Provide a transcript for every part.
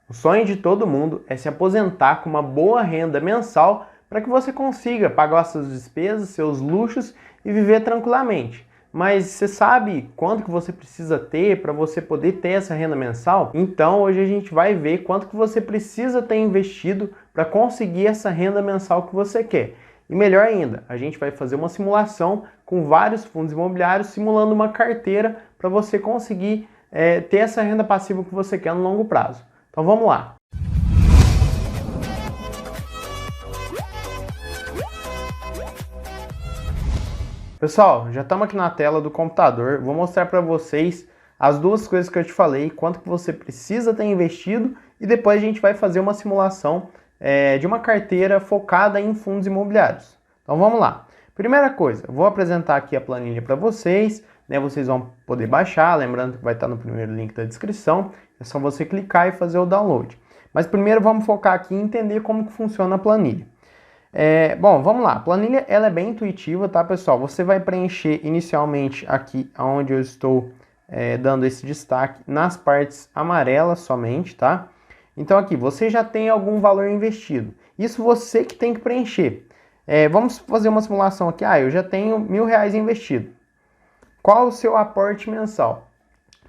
O sonho de todo mundo é se aposentar com uma boa renda mensal para que você consiga pagar as suas despesas, seus luxos e viver tranquilamente. Mas você sabe quanto que você precisa ter para você poder ter essa renda mensal? Então hoje a gente vai ver quanto que você precisa ter investido para conseguir essa renda mensal que você quer. E melhor ainda, a gente vai fazer uma simulação com vários fundos imobiliários simulando uma carteira para você conseguir ter essa renda passiva que você quer no longo prazo. Então vamos lá. Pessoal, já estamos aqui na tela do computador, vou mostrar para vocês as duas coisas que eu te falei, quanto que você precisa ter investido e depois a gente vai fazer uma simulação de uma carteira focada em fundos imobiliários. Então vamos lá. Primeira coisa, vou apresentar aqui a planilha para vocês, né? Vocês vão poder baixar, lembrando que vai estar no primeiro link da descrição, é só você clicar e fazer o download. Mas primeiro vamos focar aqui em entender como que funciona a planilha. Bom, vamos lá. A planilha ela é bem intuitiva, tá, pessoal? Você vai preencher inicialmente aqui onde eu estou dando esse destaque nas partes amarelas somente, tá? Então aqui, você já tem algum valor investido. Isso você que tem que preencher. Vamos fazer uma simulação aqui. Eu já tenho R$1.000 investido. Qual o seu aporte mensal?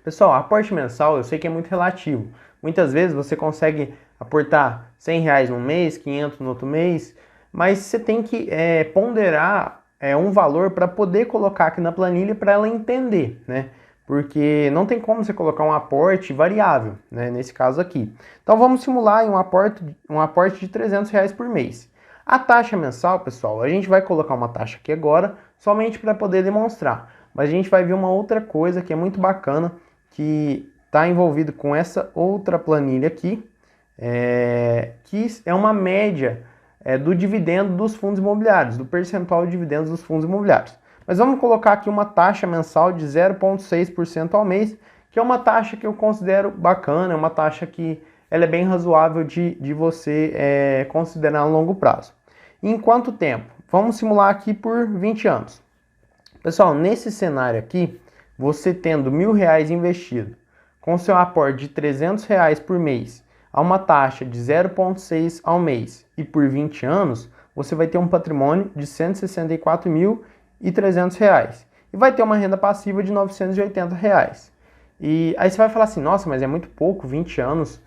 Pessoal, aporte mensal eu sei que é muito relativo. Muitas vezes você consegue aportar R$100 num mês, 500 no outro mês, mas você tem que ponderar um valor para poder colocar aqui na planilha para ela entender, né? Porque não tem como você colocar um aporte variável, né? Nesse caso aqui. Então vamos simular um aporte de R$300 por mês. A taxa mensal, pessoal, a gente vai colocar uma taxa aqui agora, somente para poder demonstrar. Mas a gente vai ver uma outra coisa que é muito bacana, que está envolvido com essa outra planilha aqui, que é uma média do dividendo dos fundos imobiliários, do percentual de dividendos dos fundos imobiliários. Mas vamos colocar aqui uma taxa mensal de 0,6% ao mês, que é uma taxa que eu considero bacana, é uma taxa que ela é bem razoável de você considerar a longo prazo. E em quanto tempo? Vamos simular aqui por 20 anos. Pessoal, nesse cenário aqui, você tendo R$1.000 investido, com seu aporte de R$300 por mês, a uma taxa de 0,6 ao mês e por 20 anos, você vai ter um patrimônio de R$164.300 e vai ter uma renda passiva de R$980. E aí você vai falar assim, nossa, mas é muito pouco, 20 anos.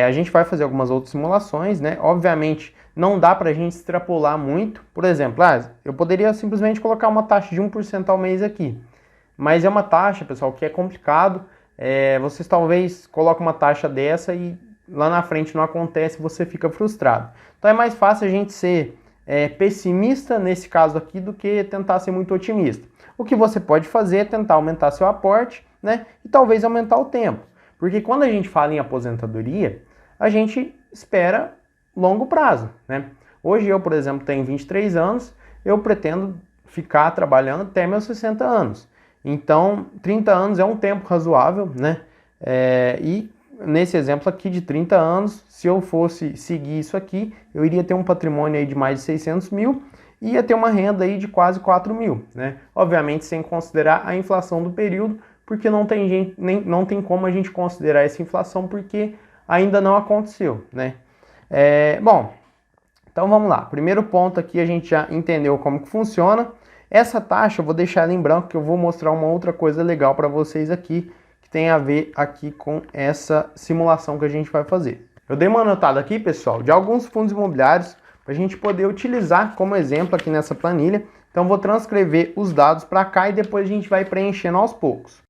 A gente vai fazer algumas outras simulações, né? Obviamente, não dá para a gente extrapolar muito. Por exemplo, eu poderia simplesmente colocar uma taxa de 1% ao mês aqui. Mas é uma taxa, pessoal, que é complicado. Vocês talvez coloquem uma taxa dessa e lá na frente não acontece e você fica frustrado. Então é mais fácil a gente ser pessimista nesse caso aqui do que tentar ser muito otimista. O que você pode fazer é tentar aumentar seu aporte, né? E talvez aumentar o tempo. Porque quando a gente fala em aposentadoria, a gente espera longo prazo, né? Hoje eu, por exemplo, tenho 23 anos, eu pretendo ficar trabalhando até meus 60 anos. Então, 30 anos é um tempo razoável, né? E nesse exemplo aqui de 30 anos, se eu fosse seguir isso aqui, eu iria ter um patrimônio aí de mais de 600 mil e ia ter uma renda aí de quase 4 mil, né? Obviamente sem considerar a inflação do período, porque não tem como a gente considerar essa inflação porque ainda não aconteceu, né? Bom, então vamos lá. Primeiro ponto aqui, a gente já entendeu como que funciona. Essa taxa eu vou deixar ela em branco, que eu vou mostrar uma outra coisa legal para vocês aqui, que tem a ver aqui com essa simulação que a gente vai fazer. Eu dei uma anotada aqui, pessoal, de alguns fundos imobiliários, para a gente poder utilizar como exemplo aqui nessa planilha. Então vou transcrever os dados para cá e depois a gente vai preenchendo aos poucos.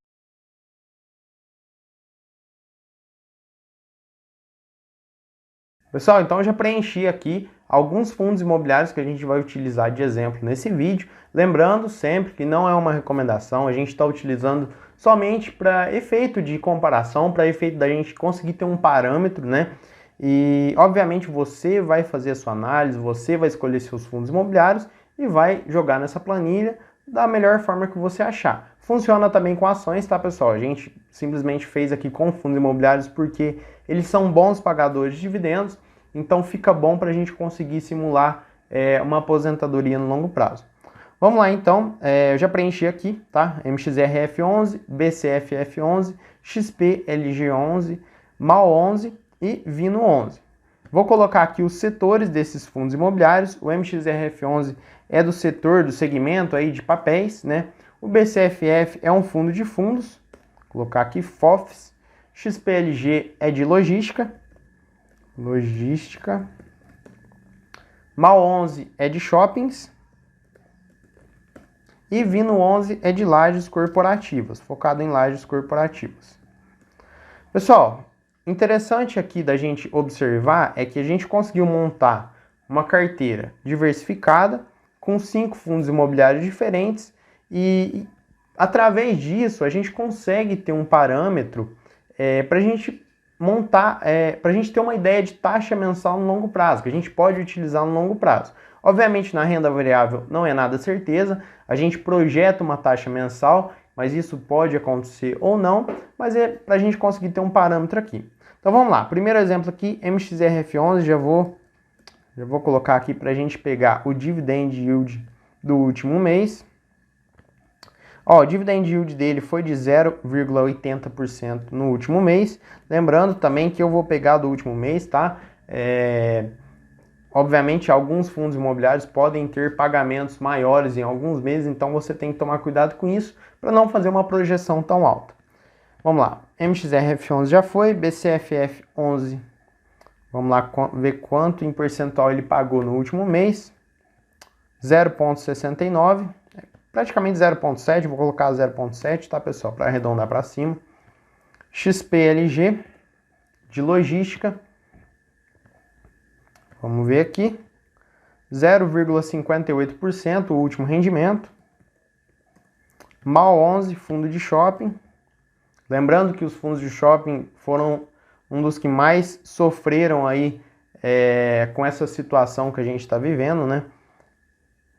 Pessoal, então eu já preenchi aqui alguns fundos imobiliários que a gente vai utilizar de exemplo nesse vídeo. Lembrando sempre que não é uma recomendação, a gente está utilizando somente para efeito de comparação, para efeito da gente conseguir ter um parâmetro, né? E obviamente você vai fazer a sua análise, você vai escolher seus fundos imobiliários e vai jogar nessa planilha da melhor forma que você achar. Funciona também com ações, tá, pessoal? A gente simplesmente fez aqui com fundos imobiliários porque eles são bons pagadores de dividendos, então fica bom para a gente conseguir simular uma aposentadoria no longo prazo. Vamos lá então, eu já preenchi aqui, tá? MXRF11, BCFF11, XPLG11, MAL11, e VINO 11. Vou colocar aqui os setores desses fundos imobiliários. O MXRF11 é do setor, do segmento aí de papéis, né? O BCFF é um fundo de fundos. Vou colocar aqui FOFs. XPLG é de logística. MAL 11 é de shoppings. E VINO 11 é de lajes corporativas, focado em lajes corporativas. Pessoal, interessante aqui da gente observar é que a gente conseguiu montar uma carteira diversificada com 5 fundos imobiliários diferentes e através disso a gente consegue ter um parâmetro para a gente montar, para a gente ter uma ideia de taxa mensal no longo prazo, que a gente pode utilizar no longo prazo. Obviamente, na renda variável não é nada certeza, a gente projeta uma taxa mensal, mas isso pode acontecer ou não, mas é para a gente conseguir ter um parâmetro aqui. Então vamos lá, primeiro exemplo aqui, MXRF11, já vou colocar aqui para a gente pegar o dividend yield do último mês. Ó, o dividend yield dele foi de 0,80% no último mês. Lembrando também que eu vou pegar do último mês, tá? Obviamente, alguns fundos imobiliários podem ter pagamentos maiores em alguns meses, então você tem que tomar cuidado com isso para não fazer uma projeção tão alta. Vamos lá, MXRF11 já foi, BCFF11, vamos lá ver quanto em percentual ele pagou no último mês, 0,69, praticamente 0,7, vou colocar 0,7, tá pessoal, para arredondar para cima. XPLG, de logística, vamos ver aqui, 0,58% o último rendimento. MAL 11, fundo de shopping. Lembrando que os fundos de shopping foram um dos que mais sofreram aí com essa situação que a gente está vivendo, né?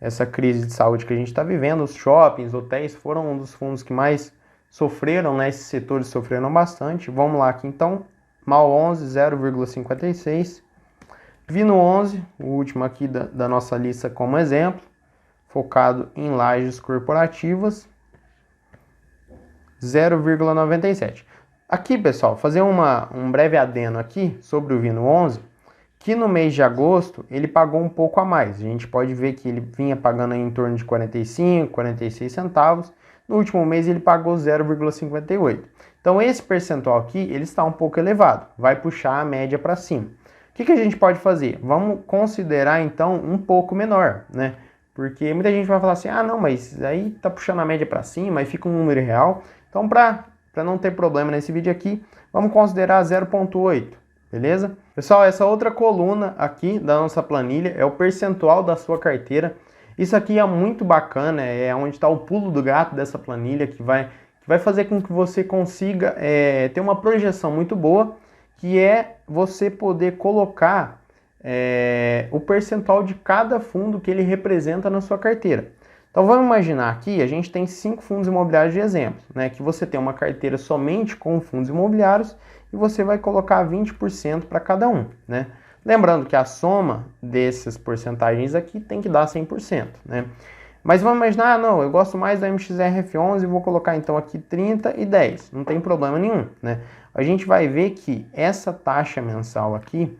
Essa crise de saúde que a gente está vivendo. Os shoppings, hotéis foram um dos fundos que mais sofreram, né? Esses setores sofreram bastante. Vamos lá aqui então. MAL 11, 0,56%. VINO 11, o último aqui da nossa lista como exemplo, focado em lajes corporativas, 0,97%. Aqui, pessoal, fazer um breve adendo aqui sobre o VINO 11, que no mês de agosto ele pagou um pouco a mais. A gente pode ver que ele vinha pagando em torno de 45, 46 centavos. No último mês ele pagou 0,58%. Então esse percentual aqui ele está um pouco elevado, vai puxar a média para cima. O que a gente pode fazer? Vamos considerar então um pouco menor, né? Porque muita gente vai falar assim, ah não, mas aí tá puxando a média para cima, aí fica um número real. Então para não ter problema nesse vídeo aqui, vamos considerar 0,8, beleza? Pessoal, essa outra coluna aqui da nossa planilha é o percentual da sua carteira. Isso aqui é muito bacana, é onde está o pulo do gato dessa planilha, que vai fazer com que você consiga ter uma projeção muito boa, que é você poder colocar o percentual de cada fundo que ele representa na sua carteira. Então vamos imaginar aqui, a gente tem 5 fundos imobiliários de exemplo, né? Que você tem uma carteira somente com fundos imobiliários e você vai colocar 20% para cada um, né? Lembrando que a soma dessas porcentagens aqui tem que dar 100%, né? Mas vamos imaginar, não, eu gosto mais da MXRF11 e vou colocar então aqui 30 e 10, não tem problema nenhum, né? A gente vai ver que essa taxa mensal aqui,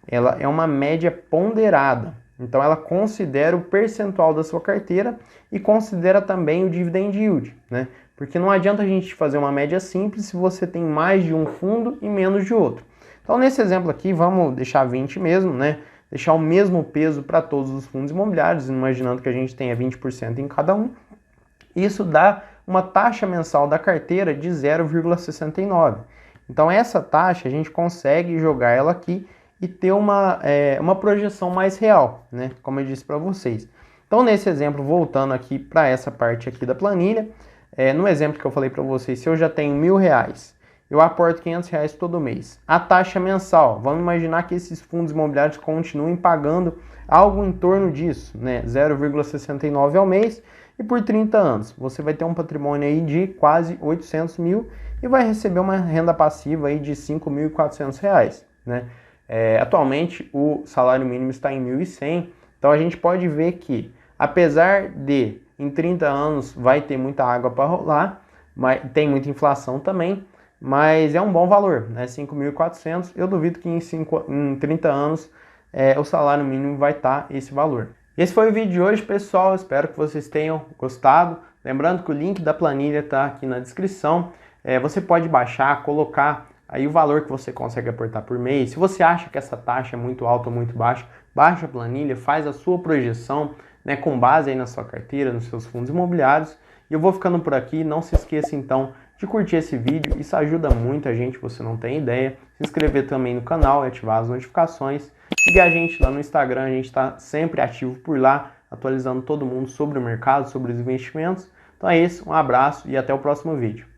ela é uma média ponderada. Então ela considera o percentual da sua carteira e considera também o dividend yield, né? Porque não adianta a gente fazer uma média simples se você tem mais de um fundo e menos de outro. Então nesse exemplo aqui, vamos deixar 20 mesmo, né? Deixar o mesmo peso para todos os fundos imobiliários, imaginando que a gente tenha 20% em cada um. Isso dá uma taxa mensal da carteira de 0,69. Então essa taxa a gente consegue jogar ela aqui e ter uma projeção mais real, né? Como eu disse para vocês. Então nesse exemplo, voltando aqui para essa parte aqui da planilha, no exemplo que eu falei para vocês, se eu já tenho R$1.000, eu aporto R$500 todo mês. A taxa mensal, vamos imaginar que esses fundos imobiliários continuem pagando algo em torno disso, né? 0,69 ao mês e por 30 anos. Você vai ter um patrimônio aí de quase 800 mil e vai receber uma renda passiva aí de R$5.400, né? Atualmente o salário mínimo está em 1.100, então a gente pode ver que apesar de em 30 anos vai ter muita água para rolar, mas tem muita inflação também, mas é um bom valor, né? 5.400. Eu duvido que em 30 anos o salário mínimo vai estar esse valor. Esse foi o vídeo de hoje, pessoal. Espero que vocês tenham gostado. Lembrando que o link da planilha está aqui na descrição. Você pode baixar, colocar aí o valor que você consegue aportar por mês. Se você acha que essa taxa é muito alta ou muito baixa, baixa a planilha, faz a sua projeção, né, com base aí na sua carteira, nos seus fundos imobiliários. E eu vou ficando por aqui. Não se esqueça então de curtir esse vídeo. Isso ajuda muito a gente, você não tem ideia. Se inscrever também no canal e ativar as notificações. Siga a gente lá no Instagram, a gente está sempre ativo por lá, atualizando todo mundo sobre o mercado, sobre os investimentos. Então é isso, um abraço e até o próximo vídeo.